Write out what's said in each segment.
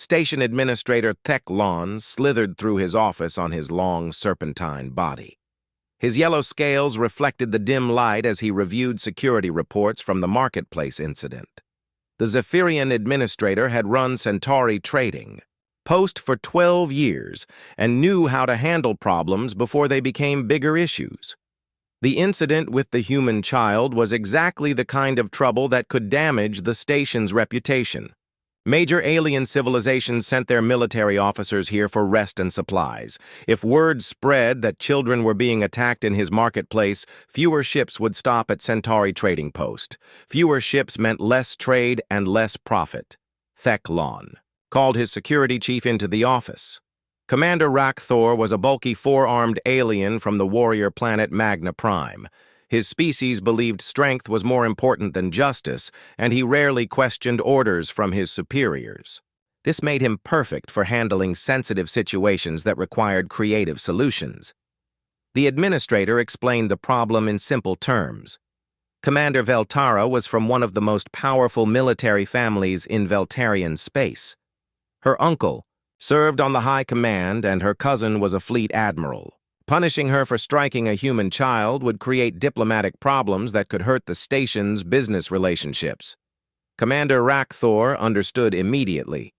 Station Administrator Thek slithered through his office on his long, serpentine body. His yellow scales reflected the dim light as he reviewed security reports from the marketplace incident. The Zephyrian administrator had run Centauri Trading Post for 12 years and knew how to handle problems before they became bigger issues. The incident with the human child was exactly the kind of trouble that could damage the station's reputation. Major alien civilizations sent their military officers here for rest and supplies. If word spread that children were being attacked in his marketplace, fewer ships would stop at Centauri Trading Post. Fewer ships meant less trade and less profit. Thek called his security chief into the office. Commander Rakthor was a bulky four-armed alien from the warrior planet Magna Prime. His species believed strength was more important than justice, and he rarely questioned orders from his superiors. This made him perfect for handling sensitive situations that required creative solutions. The administrator explained the problem in simple terms. Commander Veltara was from one of the most powerful military families in Veltarian space. Her uncle served on the high command, and her cousin was a fleet admiral. Punishing her for striking a human child would create diplomatic problems that could hurt the station's business relationships. Commander Rakthor understood immediately.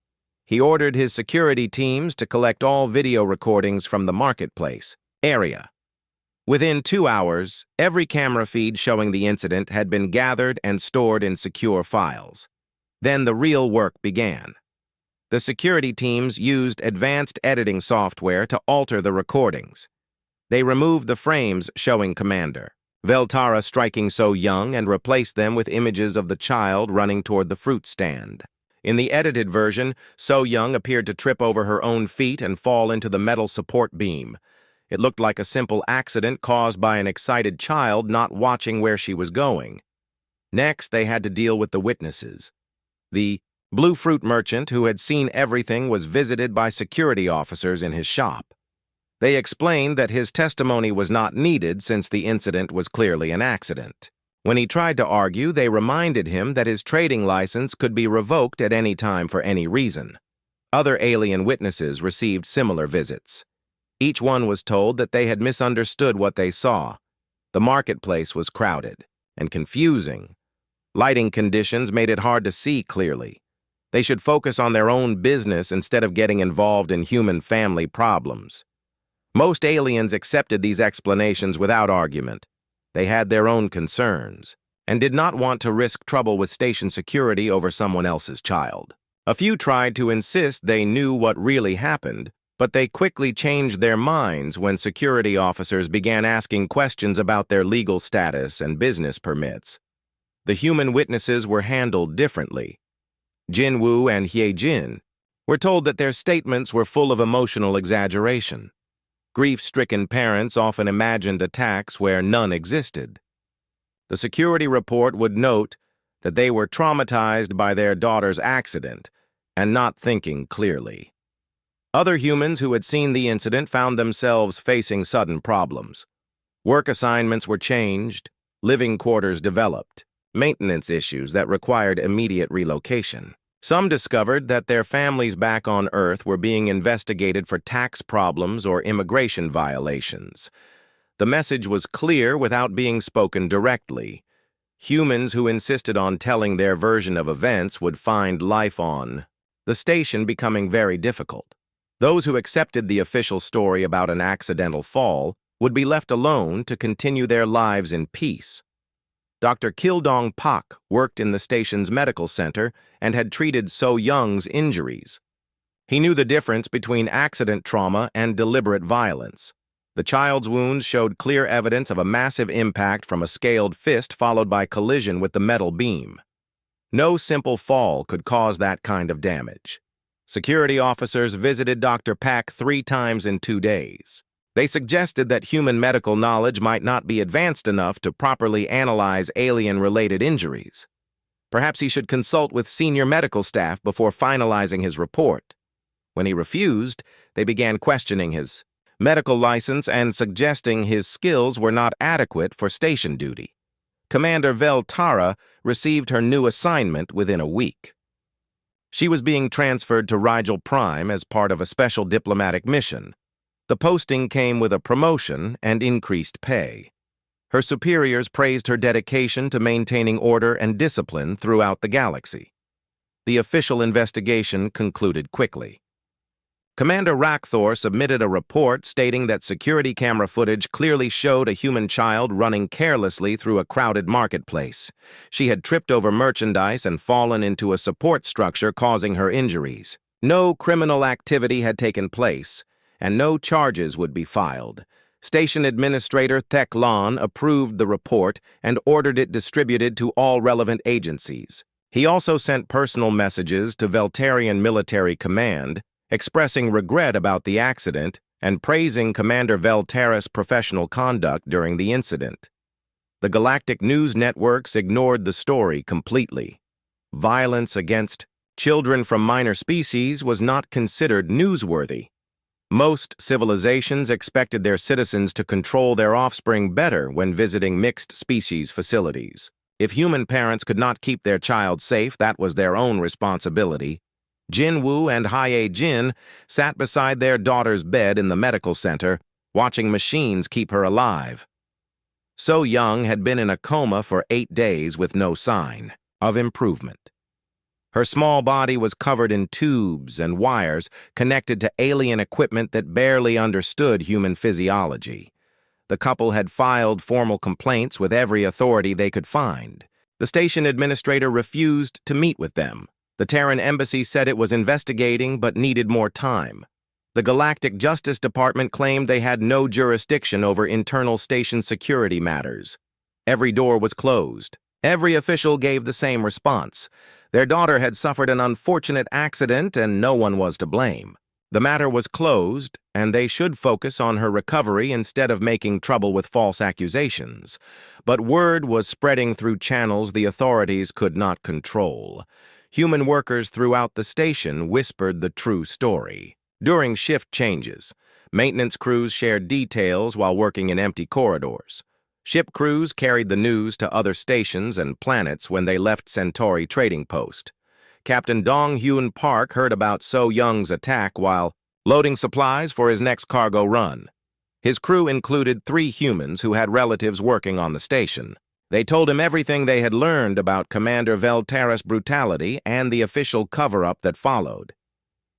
He ordered his security teams to collect all video recordings from the marketplace area. Within 2 hours, every camera feed showing the incident had been gathered and stored in secure files. Then the real work began. The security teams used advanced editing software to alter the recordings. They removed the frames showing Commander Veltara striking So Young and replaced them with images of the child running toward the fruit stand. In the edited version, So Young appeared to trip over her own feet and fall into the metal support beam. It looked like a simple accident caused by an excited child not watching where she was going. Next, they had to deal with the witnesses. The blue fruit merchant who had seen everything was visited by security officers in his shop. They explained that his testimony was not needed since the incident was clearly an accident. When he tried to argue, they reminded him that his trading license could be revoked at any time for any reason. Other alien witnesses received similar visits. Each one was told that they had misunderstood what they saw. The marketplace was crowded and confusing. Lighting conditions made it hard to see clearly. They should focus on their own business instead of getting involved in human family problems. Most aliens accepted these explanations without argument. They had their own concerns and did not want to risk trouble with station security over someone else's child. A few tried to insist they knew what really happened, but they quickly changed their minds when security officers began asking questions about their legal status and business permits. The human witnesses were handled differently. Jinwoo and Hyejin were told that their statements were full of emotional exaggeration. Grief-stricken parents often imagined attacks where none existed. The security report would note that they were traumatized by their daughter's accident and not thinking clearly. Other humans who had seen the incident found themselves facing sudden problems. Work assignments were changed, living quarters developed, maintenance issues that required immediate relocation. Some discovered that their families back on Earth were being investigated for tax problems or immigration violations. The message was clear without being spoken directly. Humans who insisted on telling their version of events would find life on the station becoming very difficult. Those who accepted the official story about an accidental fall would be left alone to continue their lives in peace. Dr. Kildong Pak worked in the station's medical center and had treated So Young's injuries. He knew the difference between accident trauma and deliberate violence. The child's wounds showed clear evidence of a massive impact from a scaled fist followed by collision with the metal beam. No simple fall could cause that kind of damage. Security officers visited Dr. Pak 3 times in 2 days. They suggested that human medical knowledge might not be advanced enough to properly analyze alien-related injuries. Perhaps he should consult with senior medical staff before finalizing his report. When he refused, they began questioning his medical license and suggesting his skills were not adequate for station duty. Commander Veltara received her new assignment within a week. She was being transferred to Rigel Prime as part of a special diplomatic mission. The posting came with a promotion and increased pay. Her superiors praised her dedication to maintaining order and discipline throughout the galaxy. The official investigation concluded quickly. Commander Rackthor submitted a report stating that security camera footage clearly showed a human child running carelessly through a crowded marketplace. She had tripped over merchandise and fallen into a support structure, causing her injuries. No criminal activity had taken place, and no charges would be filed. Station Administrator Thek Lon approved the report and ordered it distributed to all relevant agencies. He also sent personal messages to Veltarian Military Command, expressing regret about the accident and praising Commander Veltaris' professional conduct during the incident. The galactic news networks ignored the story completely. Violence against children from minor species was not considered newsworthy. Most civilizations expected their citizens to control their offspring better when visiting mixed-species facilities. If human parents could not keep their child safe, that was their own responsibility. Jin Woo and Haye Jin sat beside their daughter's bed in the medical center, watching machines keep her alive. So Young had been in a coma for 8 days with no sign of improvement. Her small body was covered in tubes and wires connected to alien equipment that barely understood human physiology. The couple had filed formal complaints with every authority they could find. The station administrator refused to meet with them. The Terran embassy said it was investigating but needed more time. The Galactic Justice Department claimed they had no jurisdiction over internal station security matters. Every door was closed. Every official gave the same response. Their daughter had suffered an unfortunate accident and no one was to blame. The matter was closed, and they should focus on her recovery instead of making trouble with false accusations. But word was spreading through channels the authorities could not control. Human workers throughout the station whispered the true story. During shift changes, maintenance crews shared details while working in empty corridors. Ship crews carried the news to other stations and planets when they left Centauri Trading Post. Captain Dong Hyun Park heard about So Young's attack while loading supplies for his next cargo run. His crew included 3 humans who had relatives working on the station. They told him everything they had learned about Commander Veltaris' brutality and the official cover-up that followed.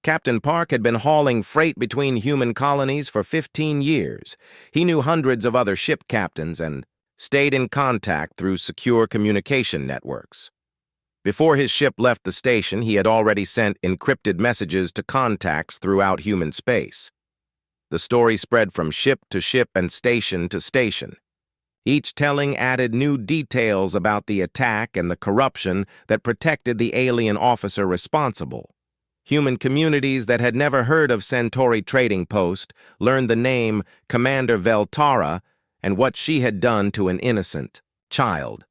Captain Park had been hauling freight between human colonies for 15 years. He knew hundreds of other ship captains and stayed in contact through secure communication networks. Before his ship left the station, he had already sent encrypted messages to contacts throughout human space. The story spread from ship to ship and station to station. Each telling added new details about the attack and the corruption that protected the alien officer responsible. Human communities that had never heard of Centauri Trading Post learned the name Commander Veltara and what she had done to an innocent child.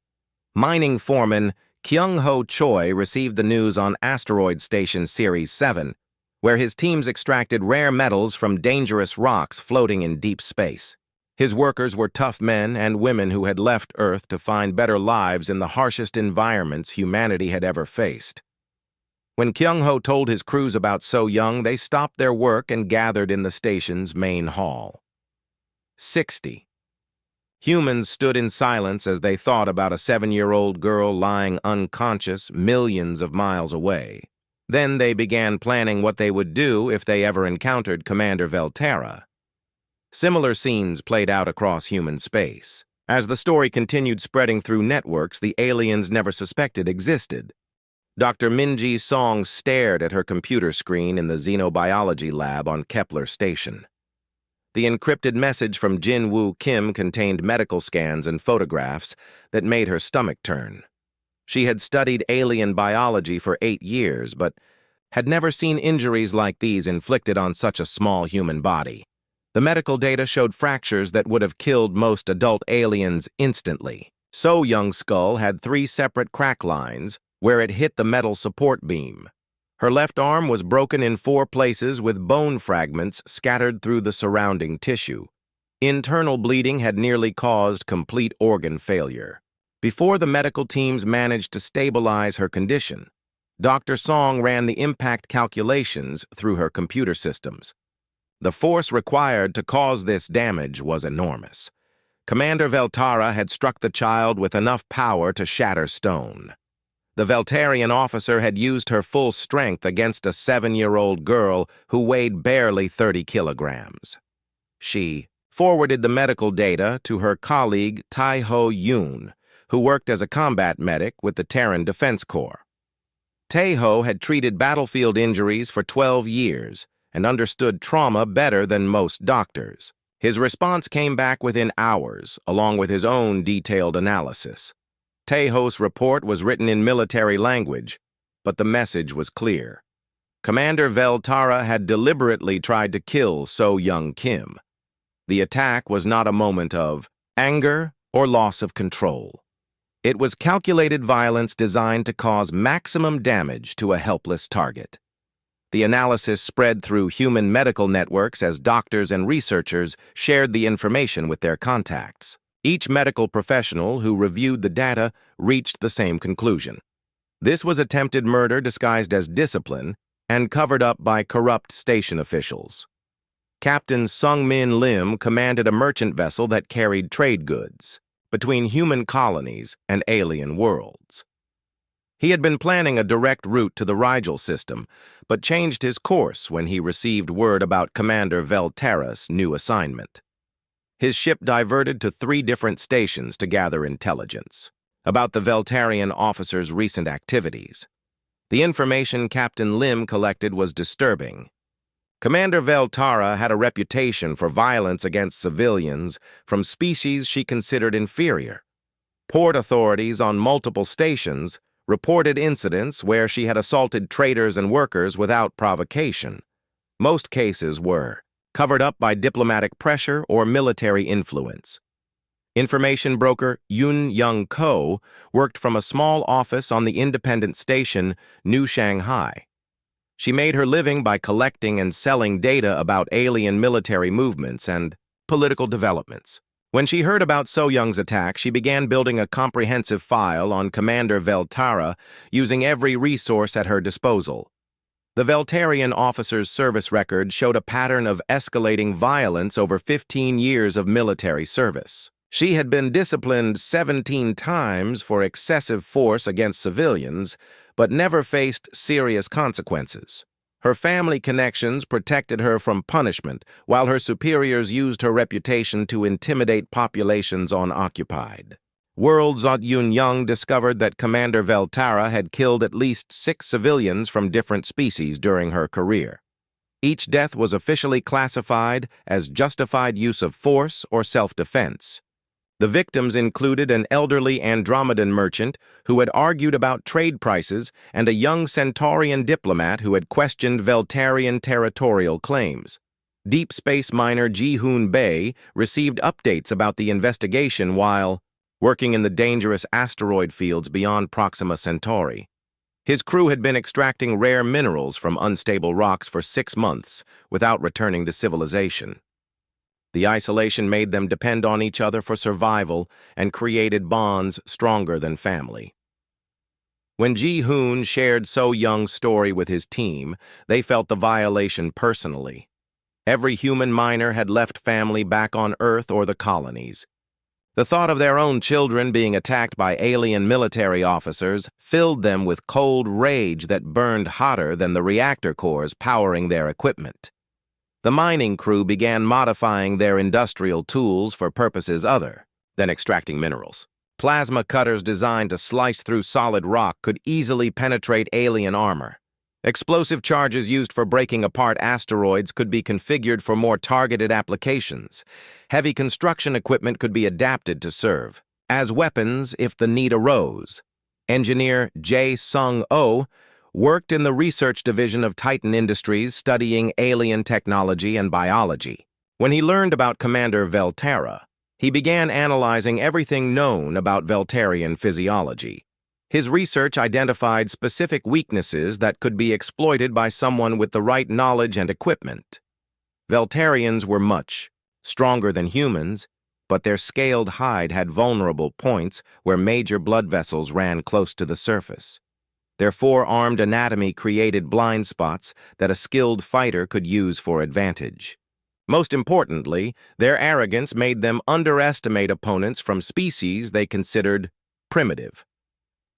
Mining foreman Kyung-Ho Choi received the news on Asteroid Station Series 7, where his teams extracted rare metals from dangerous rocks floating in deep space. His workers were tough men and women who had left Earth to find better lives in the harshest environments humanity had ever faced. When Kyung-Ho told his crews about So Young, they stopped their work and gathered in the station's main hall. 60. Humans stood in silence as they thought about a 7-year-old girl lying unconscious millions of miles away. Then they began planning what they would do if they ever encountered Commander Veltara. Similar scenes played out across human space. As the story continued spreading through networks the aliens never suspected existed. Dr. Minji Song stared at her computer screen in the xenobiology lab on Kepler Station. The encrypted message from Jin Woo Kim contained medical scans and photographs that made her stomach turn. She had studied alien biology for 8 years, but had never seen injuries like these inflicted on such a small human body. The medical data showed fractures that would have killed most adult aliens instantly. So Young's skull had 3 separate crack lines where it hit the metal support beam. Her left arm was broken in 4 places with bone fragments scattered through the surrounding tissue. Internal bleeding had nearly caused complete organ failure. Before the medical teams managed to stabilize her condition, Dr. Song ran the impact calculations through her computer systems. The force required to cause this damage was enormous. Commander Veltara had struck the child with enough power to shatter stone. The Veltarian officer had used her full strength against a 7-year-old girl who weighed barely 30 kilograms. She forwarded the medical data to her colleague Tai-Ho Yoon, who worked as a combat medic with the Terran Defense Corps. Tai-Ho had treated battlefield injuries for 12 years and understood trauma better than most doctors. His response came back within hours, along with his own detailed analysis. Tai-Ho's report was written in military language, but the message was clear. Commander Veltara had deliberately tried to kill So-Young Kim. The attack was not a moment of anger or loss of control. It was calculated violence designed to cause maximum damage to a helpless target. The analysis spread through human medical networks as doctors and researchers shared the information with their contacts. Each medical professional who reviewed the data reached the same conclusion. This was attempted murder disguised as discipline and covered up by corrupt station officials. Captain Sung-Min Lim commanded a merchant vessel that carried trade goods between human colonies and alien worlds. He had been planning a direct route to the Rigel system, but changed his course when he received word about Commander Veltara's new assignment. His ship diverted to 3 different stations to gather intelligence about the Veltarian officer's recent activities. The information Captain Lim collected was disturbing. Commander Veltara had a reputation for violence against civilians from species she considered inferior. Port authorities on multiple stations reported incidents where she had assaulted traders and workers without provocation. Most cases were covered up by diplomatic pressure or military influence. Information broker Yun Young Ko worked from a small office on the independent station New Shanghai. She made her living by collecting and selling data about alien military movements and political developments. When she heard about So-Young's attack, she began building a comprehensive file on Commander Veltara using every resource at her disposal. The Veltarian officer's service record showed a pattern of escalating violence over 15 years of military service. She had been disciplined 17 times for excessive force against civilians, but never faced serious consequences. Her family connections protected her from punishment, while her superiors used her reputation to intimidate populations unoccupied. Worlds at Yunyang discovered that Commander Veltara had killed at least 6 civilians from different species during her career. Each death was officially classified as justified use of force or self-defense. The victims included an elderly Andromedan merchant who had argued about trade prices and a young Centaurian diplomat who had questioned Veltarian territorial claims. Deep space miner Ji-Hoon Bae received updates about the investigation while working in the dangerous asteroid fields beyond Proxima Centauri. His crew had been extracting rare minerals from unstable rocks for 6 months without returning to civilization. The isolation made them depend on each other for survival and created bonds stronger than family. When Ji-Hoon shared So-Young's story with his team, they felt the violation personally. Every human miner had left family back on Earth or the colonies. The thought of their own children being attacked by alien military officers filled them with cold rage that burned hotter than the reactor cores powering their equipment. The mining crew began modifying their industrial tools for purposes other than extracting minerals. Plasma cutters designed to slice through solid rock could easily penetrate alien armor. Explosive charges used for breaking apart asteroids could be configured for more targeted applications. Heavy construction equipment could be adapted to serve as weapons if the need arose. Engineer Jae Sung-Oh worked in the research division of Titan Industries studying alien technology and biology. When he learned about Commander Veltara, he began analyzing everything known about Veltarian physiology. His research identified specific weaknesses that could be exploited by someone with the right knowledge and equipment. Veltarians were much stronger than humans, but their scaled hide had vulnerable points where major blood vessels ran close to the surface. Their four-armed anatomy created blind spots that a skilled fighter could use for advantage. Most importantly, their arrogance made them underestimate opponents from species they considered primitive.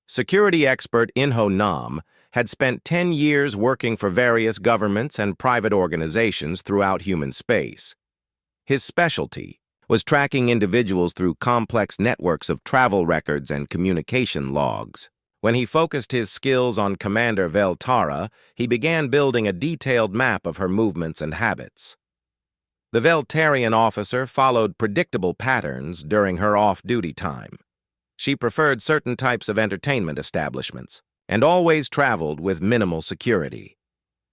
Security expert Inho Nam had spent 10 years working for various governments and private organizations throughout human space. His specialty was tracking individuals through complex networks of travel records and communication logs. When he focused his skills on Commander Veltara, he began building a detailed map of her movements and habits. The Veltarian officer followed predictable patterns during her off-duty time. She preferred certain types of entertainment establishments and always traveled with minimal security.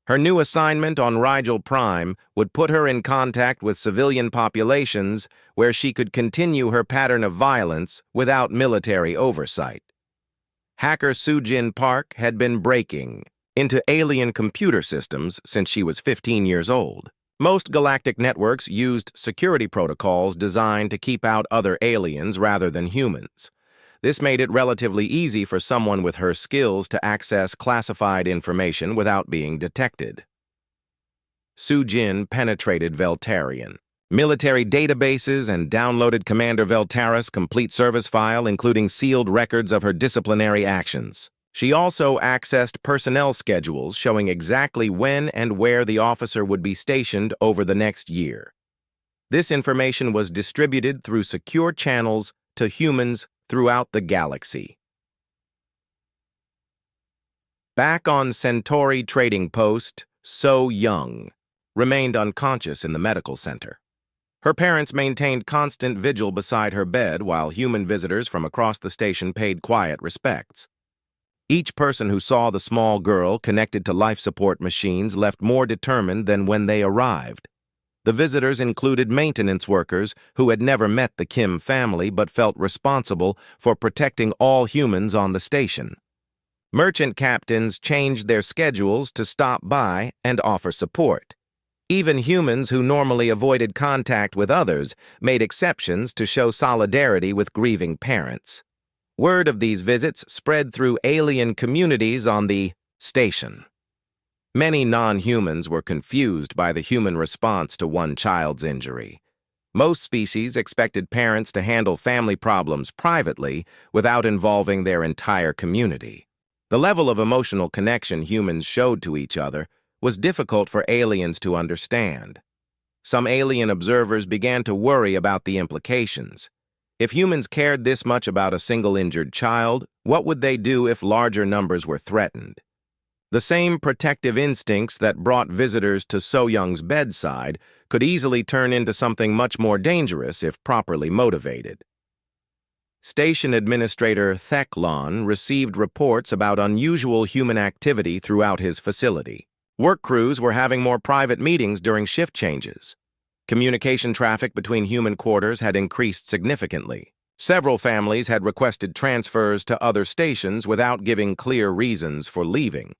Her new assignment on Rigel Prime would put her in contact with civilian populations where she could continue her pattern of violence without military oversight. Hacker Sujin Park had been breaking into alien computer systems since she was 15 years old. Most galactic networks used security protocols designed to keep out other aliens rather than humans. This made it relatively easy for someone with her skills to access classified information without being detected. Sujin penetrated Veltarian military databases and downloaded Commander Veltara's complete service file, including sealed records of her disciplinary actions. She also accessed personnel schedules showing exactly when and where the officer would be stationed over the next year. This information was distributed through secure channels to humans throughout the galaxy. Back on Centauri trading post, So Young remained unconscious in the medical center. Her parents maintained constant vigil beside her bed while human visitors from across the station paid quiet respects. Each person who saw the small girl connected to life support machines left more determined than when they arrived. The visitors included maintenance workers who had never met the Kim family but felt responsible for protecting all humans on the station. Merchant captains changed their schedules to stop by and offer support. Even humans who normally avoided contact with others made exceptions to show solidarity with grieving parents. Word of these visits spread through alien communities on the station. Many non-humans were confused by the human response to one child's injury. Most species expected parents to handle family problems privately without involving their entire community. The level of emotional connection humans showed to each other was difficult for aliens to understand. Some alien observers began to worry about the implications. If humans cared this much about a single injured child, what would they do if larger numbers were threatened? The same protective instincts that brought visitors to So Young's bedside could easily turn into something much more dangerous if properly motivated. Station Administrator Thecklon received reports about unusual human activity throughout his facility. Work crews were having more private meetings during shift changes. Communication traffic between human quarters had increased significantly. Several families had requested transfers to other stations without giving clear reasons for leaving.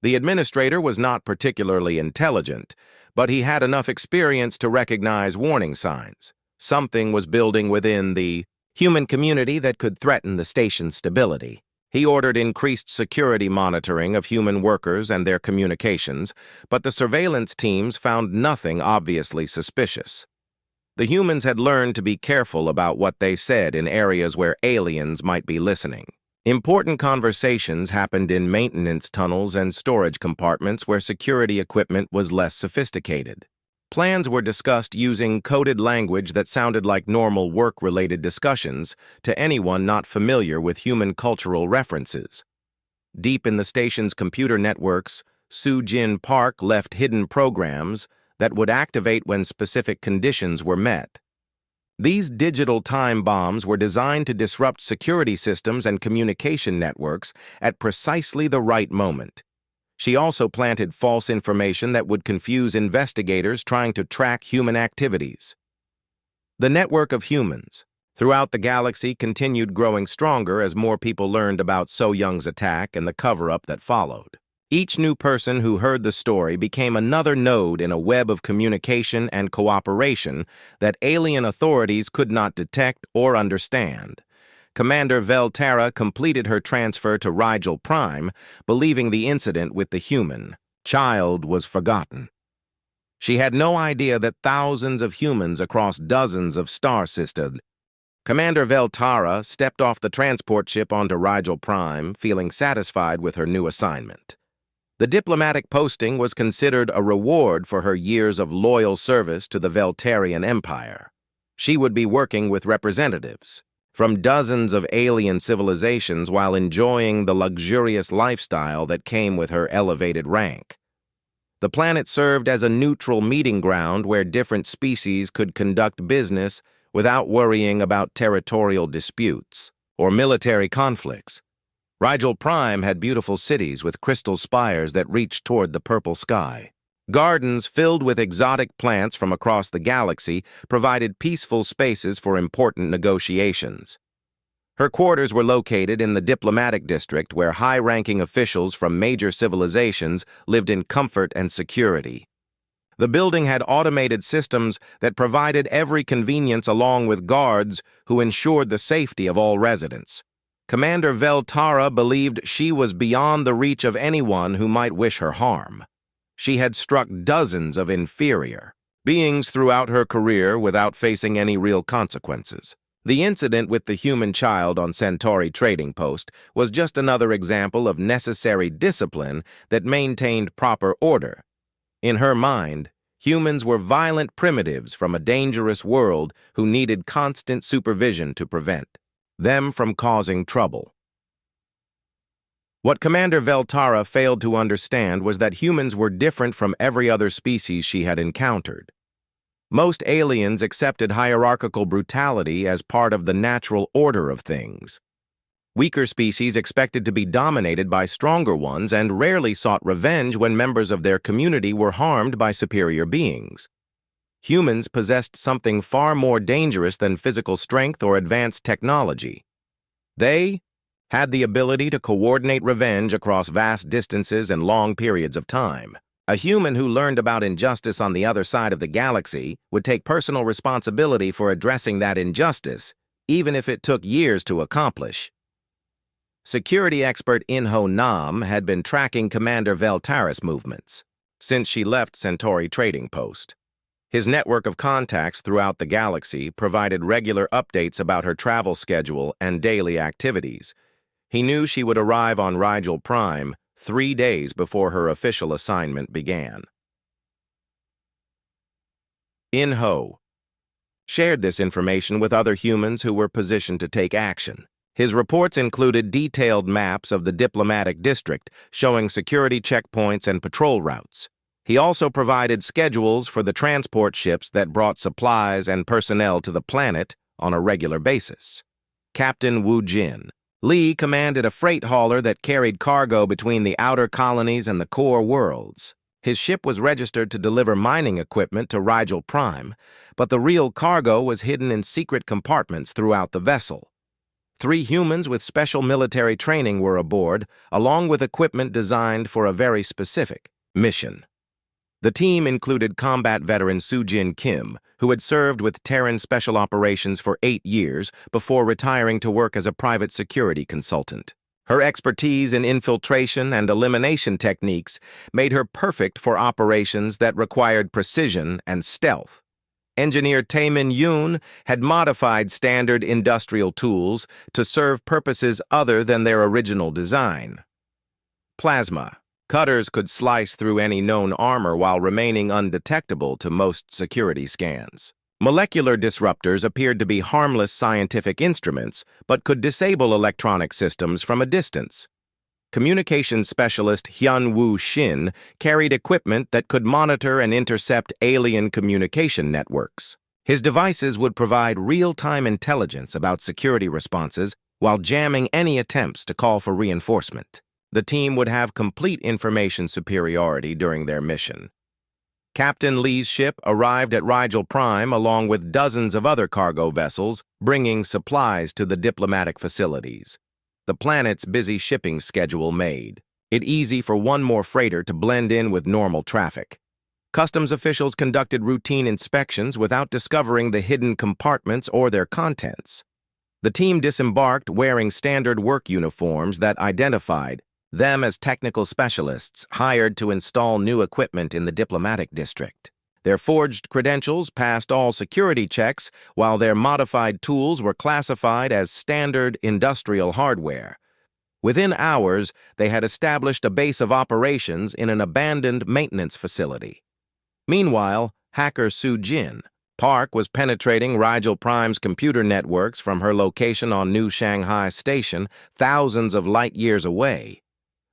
The administrator was not particularly intelligent, but he had enough experience to recognize warning signs. Something was building within the human community that could threaten the station's stability. He ordered increased security monitoring of human workers and their communications, but the surveillance teams found nothing obviously suspicious. The humans had learned to be careful about what they said in areas where aliens might be listening. Important conversations happened in maintenance tunnels and storage compartments where security equipment was less sophisticated. Plans were discussed using coded language that sounded like normal work-related discussions to anyone not familiar with human cultural references. Deep in the station's computer networks, Sujin Park left hidden programs that would activate when specific conditions were met. These digital time bombs were designed to disrupt security systems and communication networks at precisely the right moment. She also planted false information that would confuse investigators trying to track human activities. The network of humans throughout the galaxy continued growing stronger as more people learned about So Young's attack and the cover-up that followed. Each new person who heard the story became another node in a web of communication and cooperation that alien authorities could not detect or understand. Commander Veltara completed her transfer to Rigel Prime, believing the incident with the human child was forgotten. She had no idea that thousands of humans across dozens of star systems. Commander Veltara stepped off the transport ship onto Rigel Prime, feeling satisfied with her new assignment. The diplomatic posting was considered a reward for her years of loyal service to the Veltarian Empire. She would be working with representatives from dozens of alien civilizations while enjoying the luxurious lifestyle that came with her elevated rank. The planet served as a neutral meeting ground where different species could conduct business without worrying about territorial disputes or military conflicts. Rigel Prime had beautiful cities with crystal spires that reached toward the purple sky. Gardens filled with exotic plants from across the galaxy provided peaceful spaces for important negotiations. Her quarters were located in the diplomatic district where high-ranking officials from major civilizations lived in comfort and security. The building had automated systems that provided every convenience along with guards who ensured the safety of all residents. Commander Veltara believed she was beyond the reach of anyone who might wish her harm. She had struck dozens of inferior beings throughout her career without facing any real consequences. The incident with the human child on Centauri Trading Post was just another example of necessary discipline that maintained proper order. In her mind, humans were violent primitives from a dangerous world who needed constant supervision to prevent them from causing trouble. What Commander Veltara failed to understand was that humans were different from every other species she had encountered. Most aliens accepted hierarchical brutality as part of the natural order of things. Weaker species expected to be dominated by stronger ones and rarely sought revenge when members of their community were harmed by superior beings. Humans possessed something far more dangerous than physical strength or advanced technology. They had the ability to coordinate revenge across vast distances and long periods of time. A human who learned about injustice on the other side of the galaxy would take personal responsibility for addressing that injustice, even if it took years to accomplish. Security expert Inho Nam had been tracking Commander Veltara's movements since she left Centauri Trading Post. His network of contacts throughout the galaxy provided regular updates about her travel schedule and daily activities. He knew she would arrive on Rigel Prime 3 days before her official assignment began. Inho shared this information with other humans who were positioned to take action. His reports included detailed maps of the diplomatic district showing security checkpoints and patrol routes. He also provided schedules for the transport ships that brought supplies and personnel to the planet on a regular basis. Captain Wu Jin Li commanded a freight hauler that carried cargo between the outer colonies and the core worlds. His ship was registered to deliver mining equipment to Rigel Prime, but the real cargo was hidden in secret compartments throughout the vessel. 3 humans with special military training were aboard, along with equipment designed for a very specific mission. The team included combat veteran Soo-Jin Kim, who had served with Terran Special Operations for 8 years before retiring to work as a private security consultant. Her expertise in infiltration and elimination techniques made her perfect for operations that required precision and stealth. Engineer Taemin Yoon had modified standard industrial tools to serve purposes other than their original design. Plasma cutters could slice through any known armor while remaining undetectable to most security scans. Molecular disruptors appeared to be harmless scientific instruments, but could disable electronic systems from a distance. Communications specialist Hyun-Woo Shin carried equipment that could monitor and intercept alien communication networks. His devices would provide real-time intelligence about security responses while jamming any attempts to call for reinforcement. The team would have complete information superiority during their mission. Captain Lee's ship arrived at Rigel Prime along with dozens of other cargo vessels, bringing supplies to the diplomatic facilities. The planet's busy shipping schedule made it easy for one more freighter to blend in with normal traffic. Customs officials conducted routine inspections without discovering the hidden compartments or their contents. The team disembarked wearing standard work uniforms that identified them as technical specialists hired to install new equipment in the diplomatic district. Their forged credentials passed all security checks, while their modified tools were classified as standard industrial hardware. Within hours, they had established a base of operations in an abandoned maintenance facility. Meanwhile, hacker Su Jin Park was penetrating Rigel Prime's computer networks from her location on New Shanghai Station, thousands of light years away.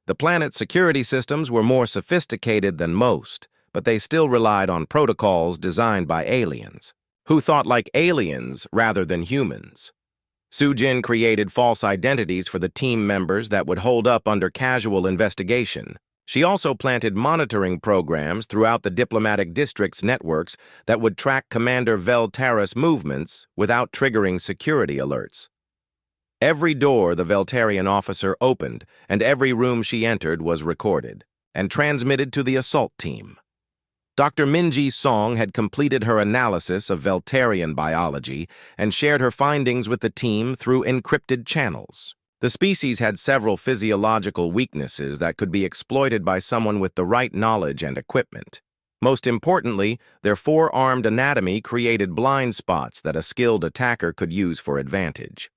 The planet's security systems were more sophisticated than most, but they still relied on protocols designed by aliens, who thought like aliens rather than humans. Sujin created false identities for the team members that would hold up under casual investigation. She also planted monitoring programs throughout the diplomatic district's networks that would track Commander Veltara's movements without triggering security alerts. Every door the Veltarian officer opened and every room she entered was recorded and transmitted to the assault team. Dr. Minji Song had completed her analysis of Veltarian biology and shared her findings with the team through encrypted channels. The species had several physiological weaknesses that could be exploited by someone with the right knowledge and equipment. Most importantly, their four-armed anatomy created blind spots that a skilled attacker could use for advantage.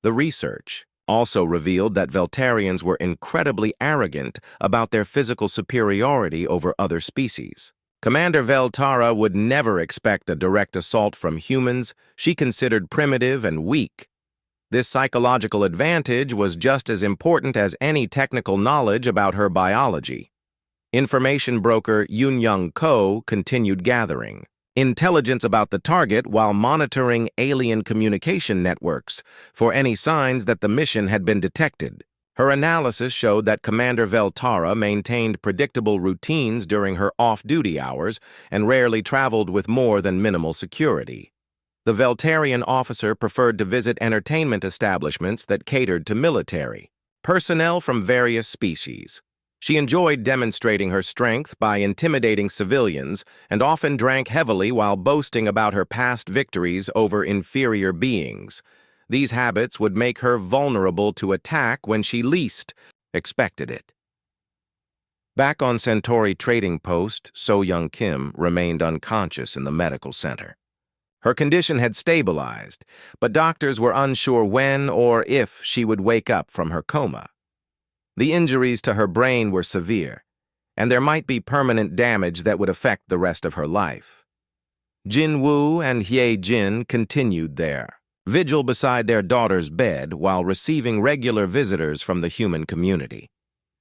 The research also revealed that Veltarians were incredibly arrogant about their physical superiority over other species. Commander Veltara would never expect a direct assault from humans she considered primitive and weak. This psychological advantage was just as important as any technical knowledge about her biology. Information broker Yun-Young Ko continued gathering intelligence about the target while monitoring alien communication networks for any signs that the mission had been detected. Her analysis showed that Commander Veltara maintained predictable routines during her off-duty hours and rarely traveled with more than minimal security. The Veltarian officer preferred to visit entertainment establishments that catered to military personnel from various species. She enjoyed demonstrating her strength by intimidating civilians and often drank heavily while boasting about her past victories over inferior beings. These habits would make her vulnerable to attack when she least expected it. Back on Centauri Trading Post, So-Young Kim remained unconscious in the medical center. Her condition had stabilized, but doctors were unsure when or if she would wake up from her coma. The injuries to her brain were severe, and there might be permanent damage that would affect the rest of her life. Jin Woo and Hye Jin continued their vigil beside their daughter's bed while receiving regular visitors from the human community.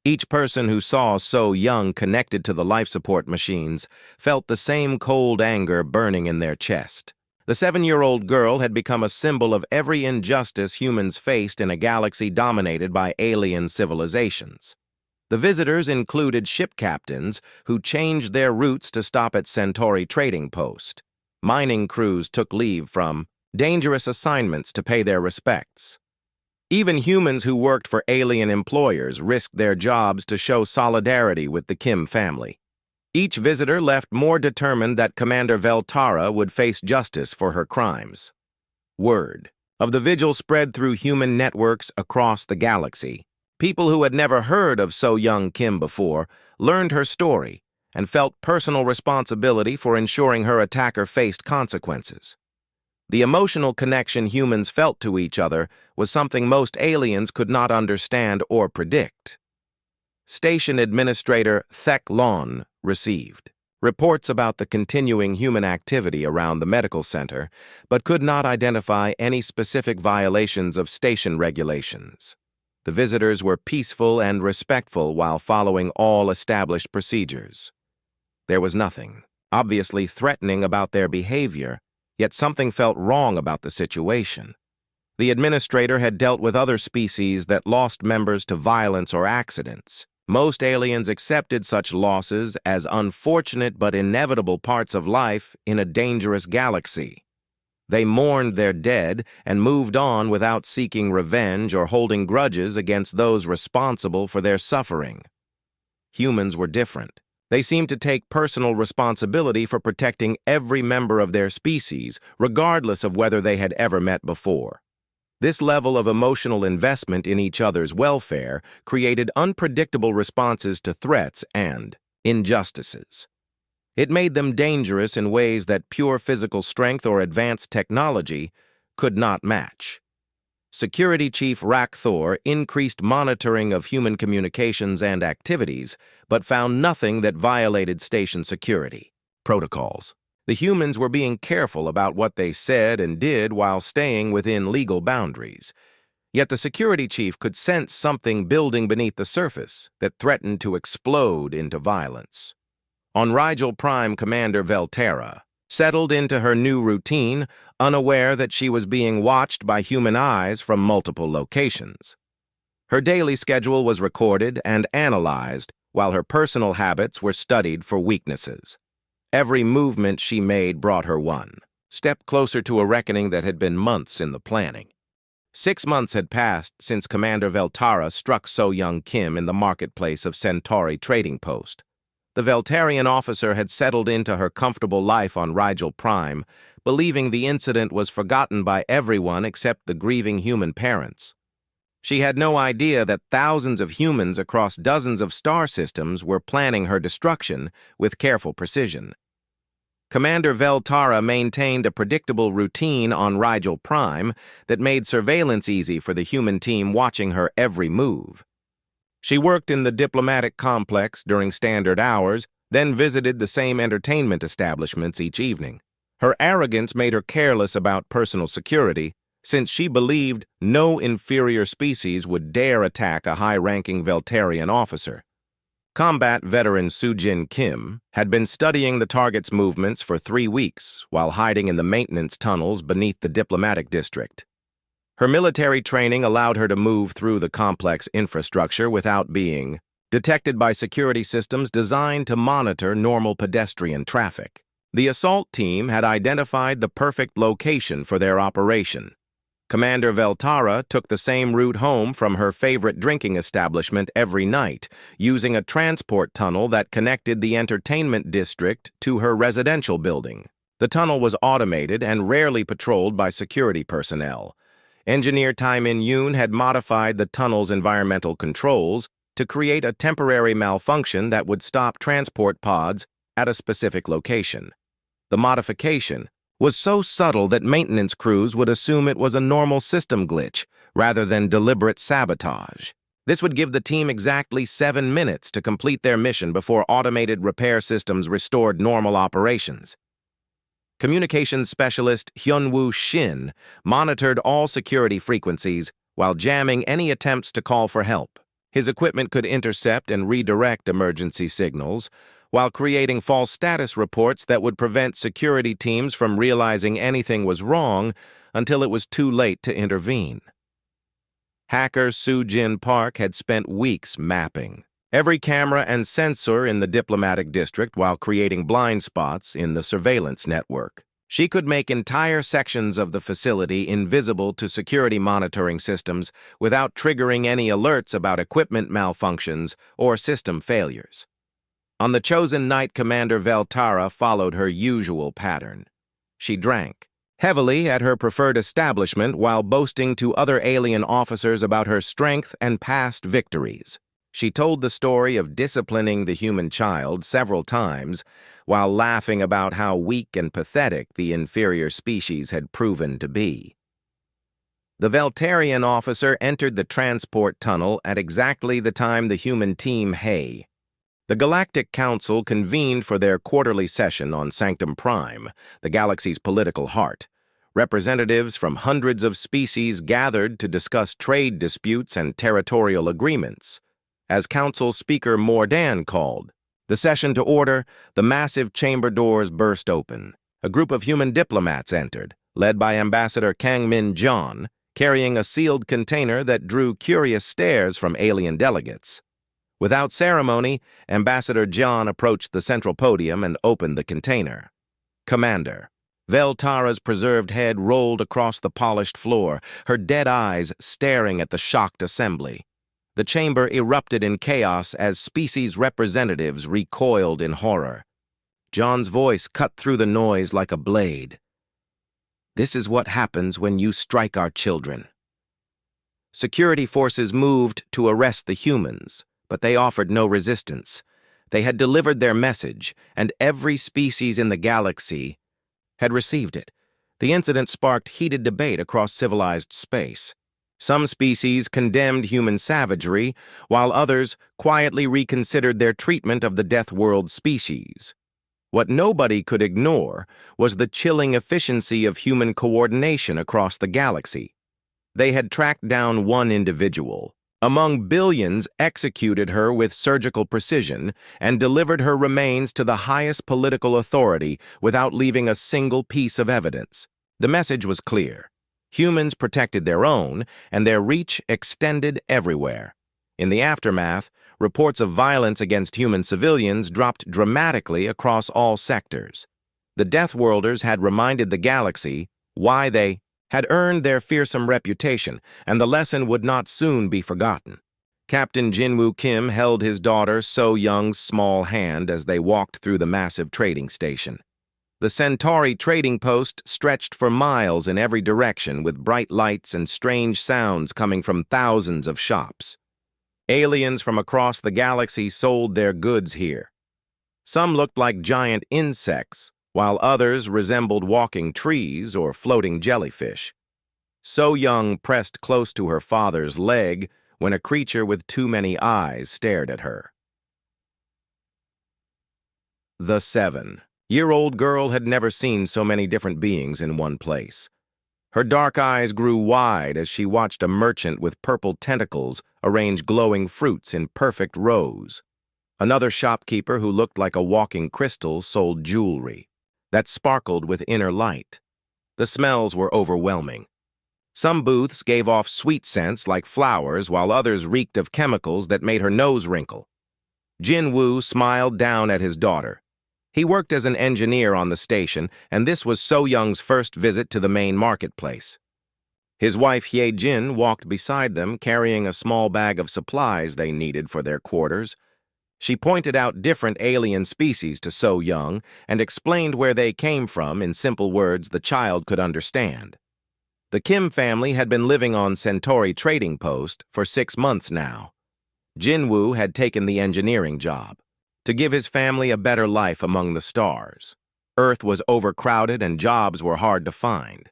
Each person who saw So-Young connected to the life support machines felt the same cold anger burning in their chest. The 7-year-old girl had become a symbol of every injustice humans faced in a galaxy dominated by alien civilizations. The visitors included ship captains who changed their routes to stop at Centauri Trading Post. Mining crews took leave from dangerous assignments to pay their respects. Even humans who worked for alien employers risked their jobs to show solidarity with the Kim family. Each visitor left more determined that Commander Veltara would face justice for her crimes. Word of the vigil spread through human networks across the galaxy. People who had never heard of So-Young Kim before learned her story and felt personal responsibility for ensuring her attacker faced consequences. The emotional connection humans felt to each other was something most aliens could not understand or predict. Station Administrator Thek Lon received reports about the continuing human activity around the medical center, but could not identify any specific violations of station regulations. The visitors were peaceful and respectful while following all established procedures. There was nothing obviously threatening about their behavior, yet something felt wrong about the situation. The administrator had dealt with other species that lost members to violence or accidents. Most aliens accepted such losses as unfortunate but inevitable parts of life in a dangerous galaxy. They mourned their dead and moved on without seeking revenge or holding grudges against those responsible for their suffering. Humans were different. They seemed to take personal responsibility for protecting every member of their species, regardless of whether they had ever met before. This level of emotional investment in each other's welfare created unpredictable responses to threats and injustices. It made them dangerous in ways that pure physical strength or advanced technology could not match. Security Chief Rakthor increased monitoring of human communications and activities, but found nothing that violated station security protocols. The humans were being careful about what they said and did while staying within legal boundaries. Yet the security chief could sense something building beneath the surface that threatened to explode into violence. On Rigel Prime, Commander Velterra settled into her new routine, unaware that she was being watched by human eyes from multiple locations. Her daily schedule was recorded and analyzed, while her personal habits were studied for weaknesses. Every movement she made brought her one step closer to a reckoning that had been months in the planning. 6 months had passed since Commander Velterra struck So-Young Kim in the marketplace of Centauri Trading Post. The Veltarian officer had settled into her comfortable life on Rigel Prime, believing the incident was forgotten by everyone except the grieving human parents. She had no idea that thousands of humans across dozens of star systems were planning her destruction with careful precision. Commander Velterra maintained a predictable routine on Rigel Prime that made surveillance easy for the human team watching her every move. She worked in the diplomatic complex during standard hours, then visited the same entertainment establishments each evening. Her arrogance made her careless about personal security, since she believed no inferior species would dare attack a high-ranking Veltarian officer. Combat veteran Soo-Jin Kim had been studying the target's movements for 3 weeks while hiding in the maintenance tunnels beneath the diplomatic district. Her military training allowed her to move through the complex infrastructure without being detected by security systems designed to monitor normal pedestrian traffic. The assault team had identified the perfect location for their operation. Commander Velterra took the same route home from her favorite drinking establishment every night, using a transport tunnel that connected the entertainment district to her residential building. The tunnel was automated and rarely patrolled by security personnel. Engineer Tai-Min Yoon had modified the tunnel's environmental controls to create a temporary malfunction that would stop transport pods at a specific location. The modification was so subtle that maintenance crews would assume it was a normal system glitch rather than deliberate sabotage. This would give the team exactly 7 minutes to complete their mission before automated repair systems restored normal operations. Communications specialist Hyunwoo Shin monitored all security frequencies while jamming any attempts to call for help. His equipment could intercept and redirect emergency signals, while creating false status reports that would prevent security teams from realizing anything was wrong until it was too late to intervene. Hacker Soo-Jin Park had spent weeks mapping every camera and sensor in the diplomatic district while creating blind spots in the surveillance network. She could make entire sections of the facility invisible to security monitoring systems without triggering any alerts about equipment malfunctions or system failures. On the chosen night, Commander Velterra followed her usual pattern. She drank heavily at her preferred establishment while boasting to other alien officers about her strength and past victories. She told the story of disciplining the human child several times while laughing about how weak and pathetic the inferior species had proven to be. The Veltarian officer entered the transport tunnel at exactly the time the human team Hey. The Galactic Council convened for their quarterly session on Sanctum Prime, the galaxy's political heart. Representatives from hundreds of species gathered to discuss trade disputes and territorial agreements. As Council Speaker Mordan called the session to order, the massive chamber doors burst open. A group of human diplomats entered, led by Ambassador Kang Min-Jon, carrying a sealed container that drew curious stares from alien delegates. Without ceremony, Ambassador John approached the central podium and opened the container. Commander. Velterra's preserved head rolled across the polished floor, her dead eyes staring at the shocked assembly. The chamber erupted in chaos as species representatives recoiled in horror. John's voice cut through the noise like a blade. "This is what happens when you strike our children." Security forces moved to arrest the humans, but they offered no resistance. They had delivered their message, and every species in the galaxy had received it. The incident sparked heated debate across civilized space. Some species condemned human savagery, while others quietly reconsidered their treatment of the Deathworld species. What nobody could ignore was the chilling efficiency of human coordination across the galaxy. They had tracked down one individual, among billions, executed her with surgical precision, and delivered her remains to the highest political authority without leaving a single piece of evidence. The message was clear. Humans protected their own, and their reach extended everywhere. In the aftermath, reports of violence against human civilians dropped dramatically across all sectors. The Deathworlders had reminded the galaxy why they had earned their fearsome reputation, and the lesson would not soon be forgotten. Captain Jinwoo Kim held his daughter So Young's small hand as they walked through the massive trading station. The Centauri trading post stretched for miles in every direction with bright lights and strange sounds coming from thousands of shops. Aliens from across the galaxy sold their goods here. Some looked like giant insects, while others resembled walking trees or floating jellyfish. So Young pressed close to her father's leg when a creature with too many eyes stared at her. The 7-year-old girl had never seen so many different beings in one place. Her dark eyes grew wide as she watched a merchant with purple tentacles arrange glowing fruits in perfect rows. Another shopkeeper who looked like a walking crystal sold jewelry that sparkled with inner light. The smells were overwhelming. Some booths gave off sweet scents like flowers, while others reeked of chemicals that made her nose wrinkle. Jinwoo smiled down at his daughter. He worked as an engineer on the station, and this was So Young's first visit to the main marketplace. His wife Hye Jin walked beside them, carrying a small bag of supplies they needed for their quarters. She pointed out different alien species to So Young and explained where they came from in simple words the child could understand. The Kim family had been living on Centauri Trading Post for 6 months now. Jinwoo had taken the engineering job to give his family a better life among the stars. Earth was overcrowded and jobs were hard to find.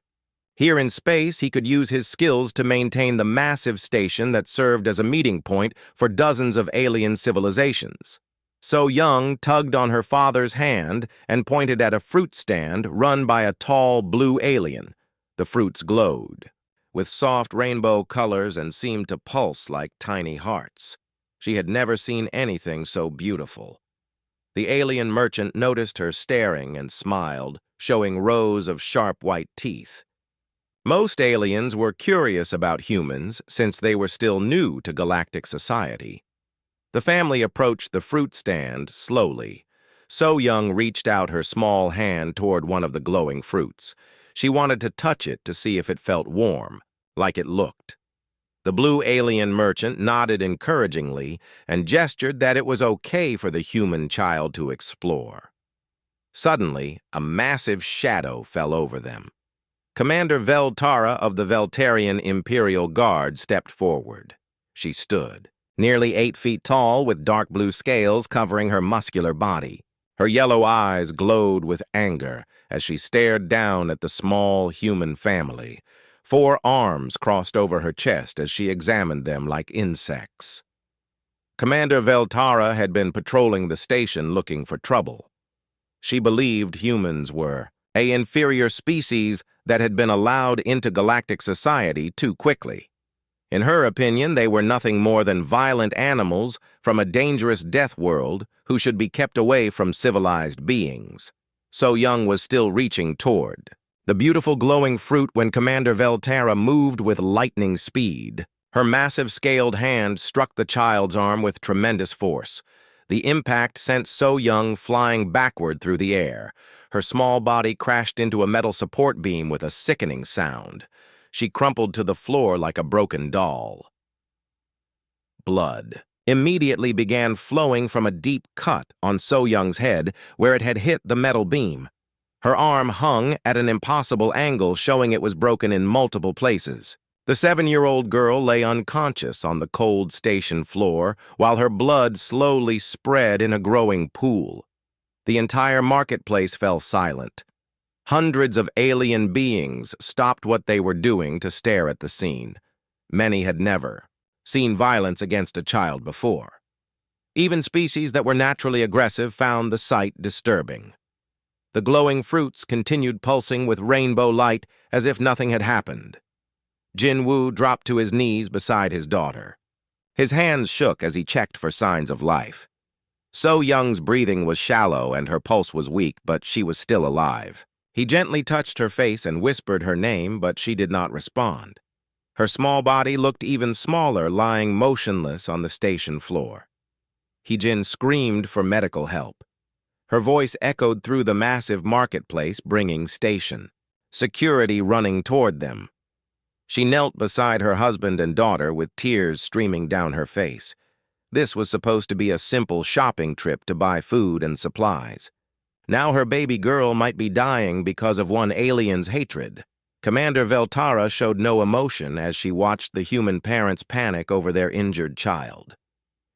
Here in space, he could use his skills to maintain the massive station that served as a meeting point for dozens of alien civilizations. So Young tugged on her father's hand and pointed at a fruit stand run by a tall blue alien. The fruits glowed with soft rainbow colors and seemed to pulse like tiny hearts. She had never seen anything so beautiful. The alien merchant noticed her staring and smiled, showing rows of sharp white teeth. Most aliens were curious about humans since they were still new to galactic society. The family approached the fruit stand slowly. So Young reached out her small hand toward one of the glowing fruits. She wanted to touch it to see if it felt warm, like it looked. The blue alien merchant nodded encouragingly and gestured that it was okay for the human child to explore. Suddenly, a massive shadow fell over them. Commander Veltara of the Veltarian Imperial Guard stepped forward. She stood, nearly 8 feet tall, with dark blue scales covering her muscular body. Her yellow eyes glowed with anger as she stared down at the small human family. 4 arms crossed over her chest as she examined them like insects. Commander Veltara had been patrolling the station looking for trouble. She believed humans were an inferior species that had been allowed into galactic society too quickly. In her opinion, they were nothing more than violent animals from a dangerous death world who should be kept away from civilized beings. So Young was still reaching toward the beautiful glowing fruit when Commander Veltara moved with lightning speed. Her massive scaled hand struck the child's arm with tremendous force. The impact sent So Young flying backward through the air. Her small body crashed into a metal support beam with a sickening sound. She crumpled to the floor like a broken doll. blood immediately began flowing from a deep cut on So-Young's head where it had hit the metal beam. Her arm hung at an impossible angle, showing it was broken in multiple places. The 7-year-old girl lay unconscious on the cold station floor while her blood slowly spread in a growing pool. The entire marketplace fell silent. Hundreds of alien beings stopped what they were doing to stare at the scene. Many had never seen violence against a child before. Even species that were naturally aggressive found the sight disturbing. The glowing fruits continued pulsing with rainbow light as if nothing had happened. Jin-Woo dropped to his knees beside his daughter. His hands shook as he checked for signs of life. So-Young's breathing was shallow and her pulse was weak, but she was still alive. He gently touched her face and whispered her name, but she did not respond. Her small body looked even smaller, lying motionless on the station floor. Hee-Jin screamed for medical help. Her voice echoed through the massive marketplace, bringing station security running toward them. She knelt beside her husband and daughter with tears streaming down her face. This was supposed to be a simple shopping trip to buy food and supplies. Now her baby girl might be dying because of one alien's hatred. Commander Veltara showed no emotion as she watched the human parents panic over their injured child.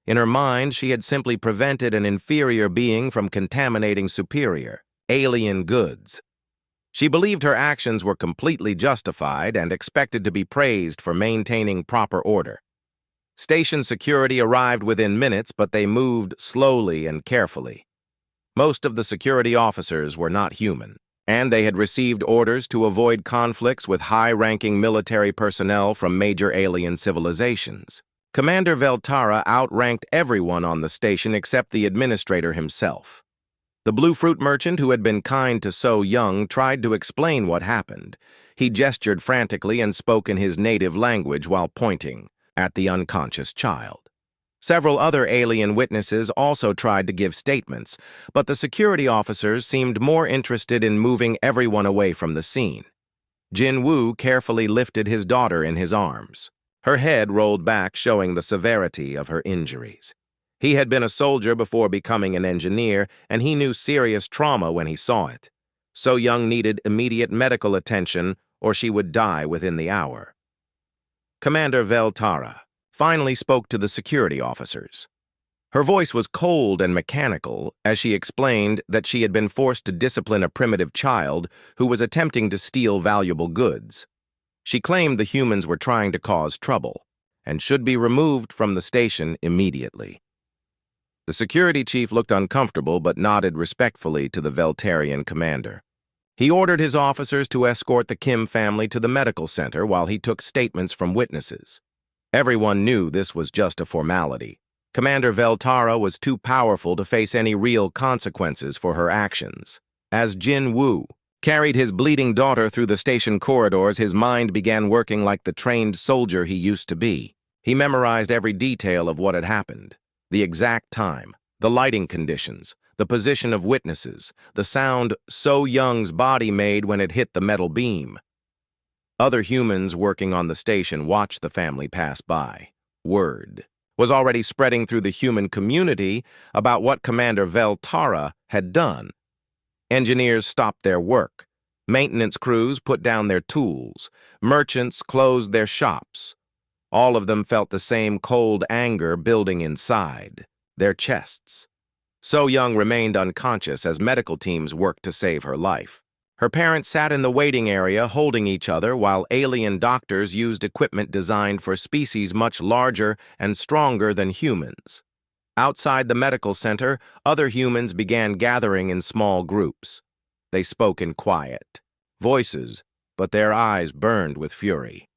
In her mind, she had simply prevented an inferior being from contaminating superior, alien goods. She believed her actions were completely justified and expected to be praised for maintaining proper order. Station security arrived within minutes, but they moved slowly and carefully. Most of the security officers were not human, and they had received orders to avoid conflicts with high-ranking military personnel from major alien civilizations. Commander Veltara outranked everyone on the station except the administrator himself. The blue fruit merchant who had been kind to So-Young tried to explain what happened. He gestured frantically and spoke in his native language while pointing at the unconscious child. Several other alien witnesses also tried to give statements, but the security officers seemed more interested in moving everyone away from the scene. Jin-Woo carefully lifted his daughter in his arms. Her head rolled back, showing the severity of her injuries. He had been a soldier before becoming an engineer, and he knew serious trauma when he saw it. So-Young needed immediate medical attention, or she would die within the hour. Commander Veltara finally spoke to the security officers. Her voice was cold and mechanical as she explained that she had been forced to discipline a primitive child who was attempting to steal valuable goods. She claimed the humans were trying to cause trouble and should be removed from the station immediately. The security chief looked uncomfortable but nodded respectfully to the Veltarian commander. He ordered his officers to escort the Kim family to the medical center while he took statements from witnesses. Everyone knew this was just a formality. Commander Veltara was too powerful to face any real consequences for her actions. As Jin-Woo carried his bleeding daughter through the station corridors, his mind began working like the trained soldier he used to be. He memorized every detail of what had happened: the exact time, the lighting conditions, the position of witnesses, the sound So-Young's body made when it hit the metal beam. Other humans working on the station watched the family pass by. Word was already spreading through the human community about what Commander Veltara had done. Engineers stopped their work. Maintenance crews put down their tools. Merchants closed their shops. All of them felt the same cold anger building inside their chests. So-Young remained unconscious as medical teams worked to save her life. Her parents sat in the waiting area holding each other while alien doctors used equipment designed for species much larger and stronger than humans. Outside the medical center, other humans began gathering in small groups. They spoke in quiet voices, but their eyes burned with fury.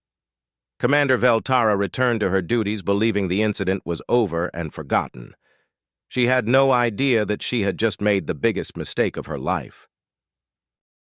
Commander Veltara returned to her duties, believing the incident was over and forgotten. She had no idea that she had just made the biggest mistake of her life.